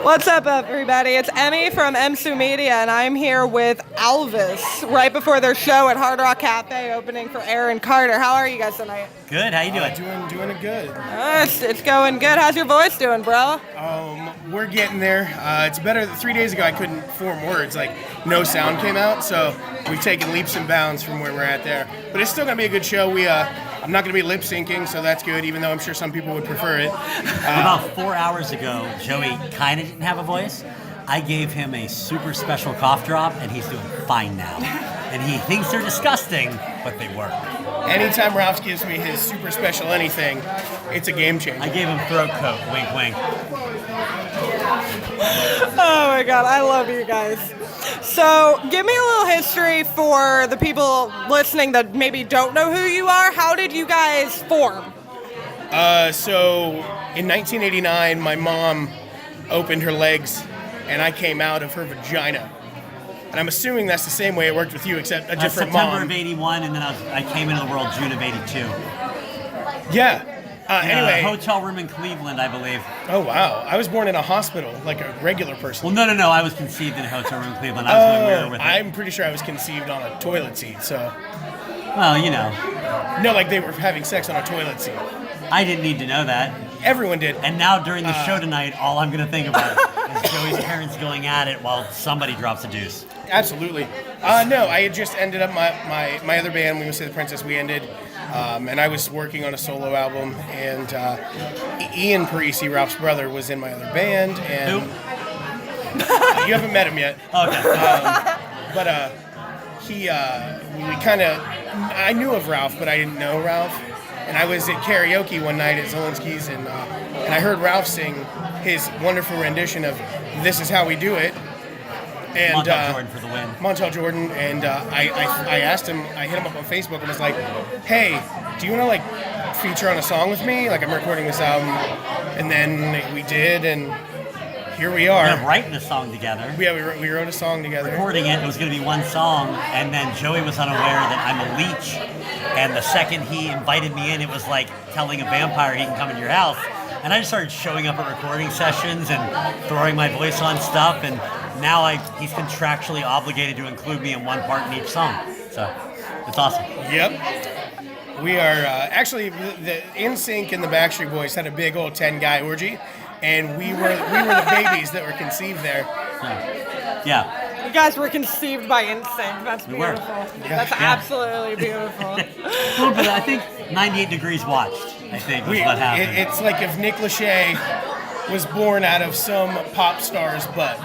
What's up, everybody? It's Emmy from EMSU Media, and I'm here with Albvs right before their show at Hard Rock Cafe, opening for Aaron Carter. How are you guys tonight? Good. How you doing? Doing it good. It's going good. How's your voice doing, bro? We're getting there. It's better. 3 days ago, I couldn't form words. Like, no sound came out, so we've taken leaps and bounds from where we're at there. But it's still going to be a good show. I'm not going to be lip syncing, so that's good, even though I'm sure some people would prefer it. About 4 hours ago, Joey kind of didn't have a voice. I gave him a super special cough drop, and he's doing fine now. And he thinks they're disgusting, but they work. Anytime Ralph gives me his super special anything, it's a game changer. I gave him throat coat. Wink, wink. Oh my God, I love you guys. So, give me a little history for the people listening that maybe don't know who you are. How did you guys form? So, in 1989, my mom opened her legs, and I came out of her vagina. And I'm assuming that's the same way it worked with you, except a different September mom. of 81, and then I came into the world June of 82. Yeah. In Anyway. a hotel room in Cleveland, I believe. Oh, wow. I was born in a hospital, like a regular person. Well, no. I was conceived in a hotel room in Cleveland. I was going weird with it. I'm pretty sure I was conceived on a toilet seat, so. Well, you know. No, like they were having sex on a toilet seat. I didn't need to know that. Everyone did. And now during the show tonight, all I'm going to think about is Joey's parents going at it while somebody drops a deuce. Absolutely. No, I had just ended up my other band, We Must Say the Princess, we ended. And I was working on a solo album, and Ian Parisi, Ralph's brother, was in my other band. And Who? You haven't met him yet. Okay. But I knew of Ralph, but I didn't know Ralph. And I was at karaoke one night at Zelensky's, and I heard Ralph sing his wonderful rendition of "This Is How We Do It." And Montel Jordan for the win. Montel Jordan, and I asked him, I hit him up on Facebook and was like, "Hey, do you want to like feature on a song with me? Like, I'm recording this album," and then we did, and here we are. We're writing a song together. Yeah, we wrote a song together. Recording it was going to be one song, and then Joey was unaware that I'm a leech, and the second he invited me in, it was like telling a vampire he can come into your house. And I just started showing up at recording sessions and throwing my voice on stuff, and now he's contractually obligated to include me in one part in each song. So it's awesome. Yep. We are actually the NSYNC and the Backstreet Boys had a big old 10-guy orgy, and we were the babies that were conceived there. Yeah. You guys were conceived by instinct. That's We were. beautiful. Yeah. That's absolutely beautiful. A little bit. I think 98 Degrees watched. I think was what happened. It's like if Nick Lachey was born out of some pop star's butt.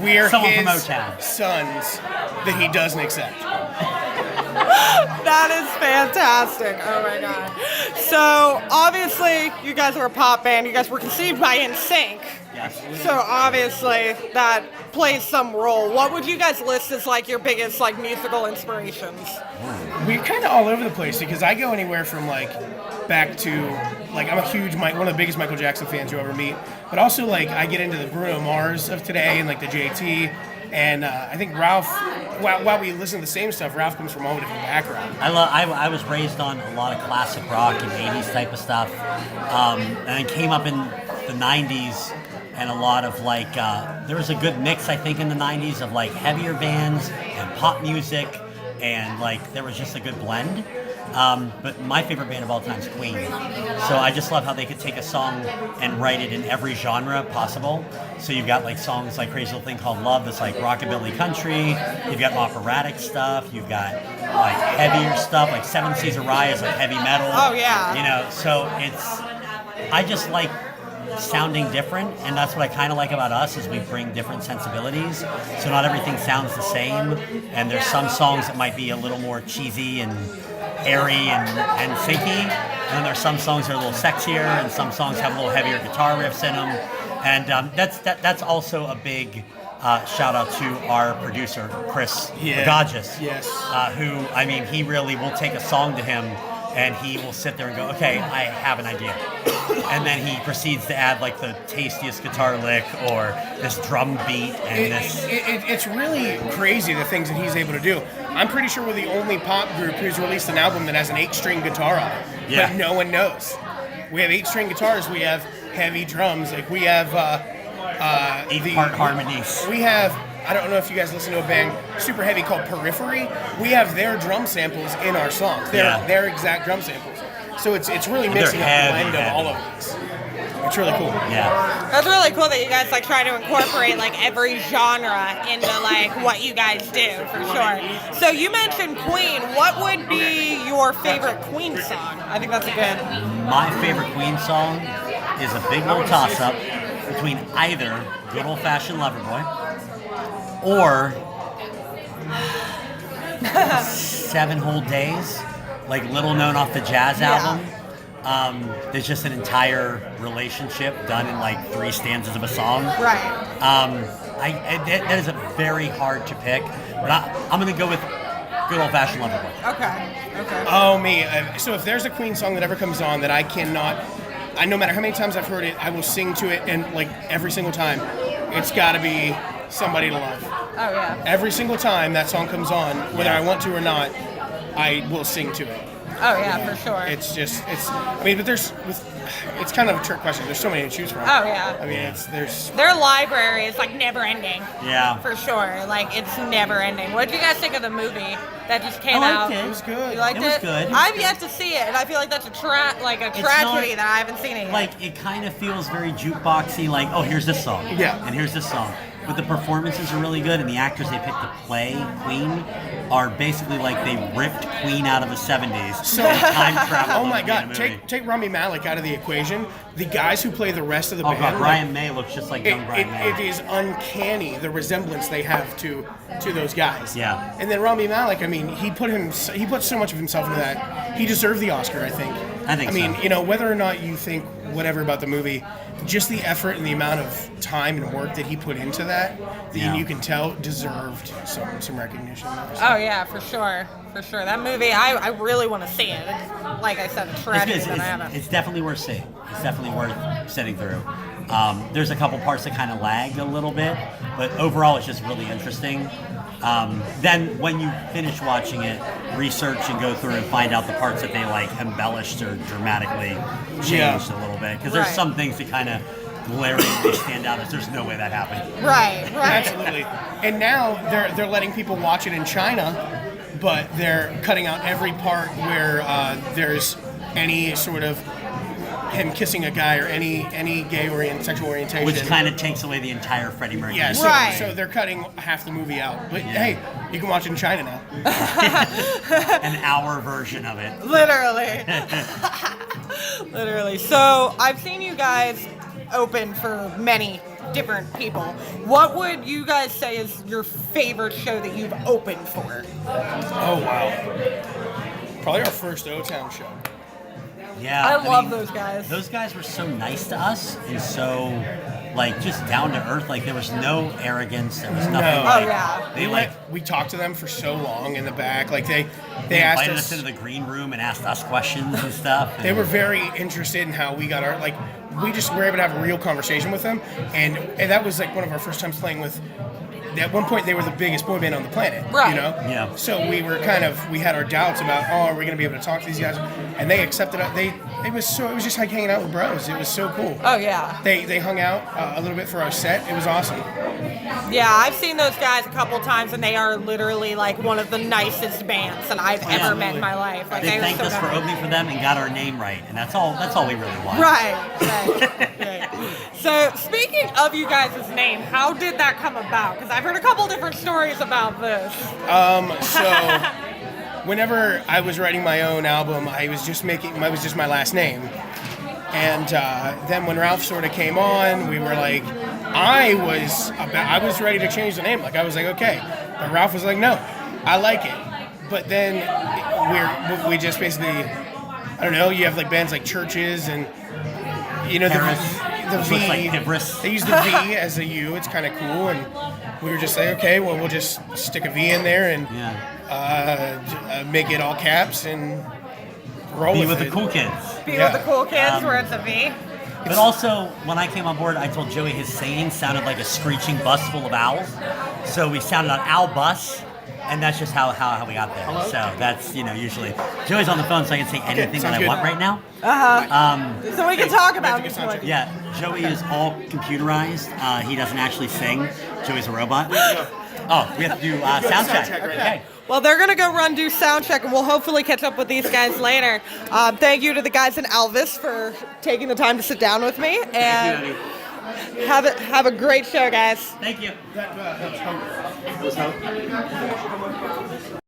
We are Someone from his Motown. sons that he doesn't accept. That is fantastic. Oh my God. So obviously you guys are a pop band. You guys were conceived by NSYNC. Yes. So obviously that plays some role. What would you guys list as like your biggest like musical inspirations? We're kind of all over the place because I go anywhere from like back to like I'm a huge one of the biggest Michael Jackson fans you'll ever meet, but also like I get into the Bruno Mars of today and like the JT, and I think Ralph. While we listen to the same stuff, Ralph comes from a whole different background. I was raised on a lot of classic rock and 80s type of stuff, and I came up in the 90s. And a lot of like, there was a good mix, I think, in the 90s of like heavier bands and pop music, and like there was just a good blend. But my favorite band of all time is Queen. So I just love how they could take a song and write it in every genre possible. So you've got like songs like Crazy Little Thing Called Love that's like rockabilly country. You've got operatic stuff. You've got like heavier stuff like Seven Seas of Rye is like heavy metal. Oh yeah. You know, so I just like sounding different, and that's what I kind of like about us is we bring different sensibilities, so not everything sounds the same, and there's some songs that might be a little more cheesy and airy and sinky, and then there's some songs that are a little sexier, and some songs have a little heavier guitar riffs in them, and that's also a big shout out to our producer Chris Gagis, Yes. who, I mean, he really will take a song to him and he will sit there and go, okay, I have an idea. And then he proceeds to add like the tastiest guitar lick or this drum beat and It's really crazy the things that he's able to do. I'm pretty sure we're the only pop group who's released an album that has an 8-string guitar on it, but no one knows. We have 8-string guitars, we have heavy drums, like we have 8-part harmonies. We have, I don't know if you guys listen to a band super heavy called Periphery. We have their drum samples in our songs. Their exact drum samples. So it's really mixing up a blend of all of these. It's really cool. Yeah. That's really cool that you guys like try to incorporate like every genre into like what you guys do for sure. So you mentioned Queen. What would be your favorite Queen song? I think that's a good. My favorite Queen song is a big little toss-up between either Good Old Fashioned Loverboy or 7 Whole Days, like little known off the Jazz album. There's just an entire relationship done in like 3 stanzas of a song. Right. That is a very hard to pick, but I'm gonna go with Good Old Fashioned Loverboy. Okay. Oh, me. So if there's a Queen song that ever comes on that I cannot, no matter how many times I've heard it, I will sing to it, and like every single time, it's got to be Somebody to Love. Oh yeah. Every single time that song comes on, whether I want to or not, I will sing to it. Oh yeah, for sure. It's kind of a trick question. There's so many to choose from. Oh yeah. I mean, there's. Their library is like never ending. Yeah. For sure. Like it's never ending. What did you guys think of the movie that just came out? It. It was good. You liked it? It was good. I've yet to see it, and I feel like that's a tragedy that I haven't seen it yet. Like, it kind of feels very jukeboxy, like, oh, here's this song. Yeah. And here's this song. But the performances are really good, and the actors they picked to play Queen are basically like they ripped Queen out of the 70s. So time travel. Oh my God! Take Rami Malek out of the equation. The guys who play the rest of the band. God, Brian May looks just like young Brian May. It is uncanny the resemblance they have to those guys. Yeah. And then Rami Malek, I mean, he put so much of himself into that. He deserved the Oscar, I think. I think I mean, so. Whether or not you think whatever about the movie, just the effort and the amount of time and work that he put into that you can tell deserved some recognition. Oh yeah, for sure. That movie, I really want to see it. It's, like I said, a tragedy that I haven't. It's definitely worth seeing. It's definitely worth sitting through. There's a couple parts that kind of lag a little bit, but overall it's just really interesting. Then when you finish watching it, research and go through and find out the parts that they like embellished or dramatically changed a little bit. Because there's some things that kind of glaringly stand out as there's no way that happened. Right. Absolutely. And now they're letting people watch it in China, but they're cutting out every part where there's any sort of him kissing a guy or any gay sexual orientation. Which kind of takes away the entire Freddie Mercury. Yeah, so they're cutting half the movie out. But hey, you can watch it in China now. An hour version of it. Literally. Literally. So I've seen you guys open for many different people. What would you guys say is your favorite show that you've opened for? Oh, wow. Probably our first O-Town show. Yeah, I love those guys. Those guys were so nice to us and so, like, just down to earth. Like, there was no arrogance. There was nothing. No. Like, we talked to them for so long in the back. Like they asked invited us into the green room and asked us questions and stuff. They were very interested in how we got our we just were able to have a real conversation with them, and that was like one of our first times playing with. At one point, they were the biggest boy band on the planet, right? Yeah. So we were we had our doubts about, are we going to be able to talk to these guys? And they accepted it. It was just like hanging out with bros. It was so cool. Oh yeah. They hung out a little bit for our set. It was awesome. Yeah, I've seen those guys a couple times, and they are literally like one of the nicest bands that I've ever met in my life. Like, they thanked us for opening for them and got our name right, and that's all we really want. Right. So speaking of you guys' name, how did that come about? Because I've heard a couple different stories about this. So whenever I was writing my own album, I was just my last name. And then when Ralph sort of came on, we were like, I was ready to change the name. Like, I was like, okay. But Ralph was like, no, I like it. But then we just basically, I don't know, you have like bands like Churches and, the V. Like they use the V as a U. It's kind of cool. And we were just like, okay, well, we'll just stick a V in there and make it all caps and roll Be with with it. the cool kids. Be with the cool kids where it's a V. But also, when I came on board, I told Joey his saying sounded like a screeching bus full of owls. So we sounded on Albvs, And that's just how we got there. So that's, usually. Joey's on the phone, so I can say anything that I want right now. So we can talk about this one. Yeah, Joey is all computerized. He doesn't actually sing. Joey's a robot. Oh, we have to do sound check. Okay. Well, they're going to do sound check, and we'll hopefully catch up with these guys later. Thank you to the guys in Albvs for taking the time to sit down with me. And have a great show, guys. Thank you. That was hope.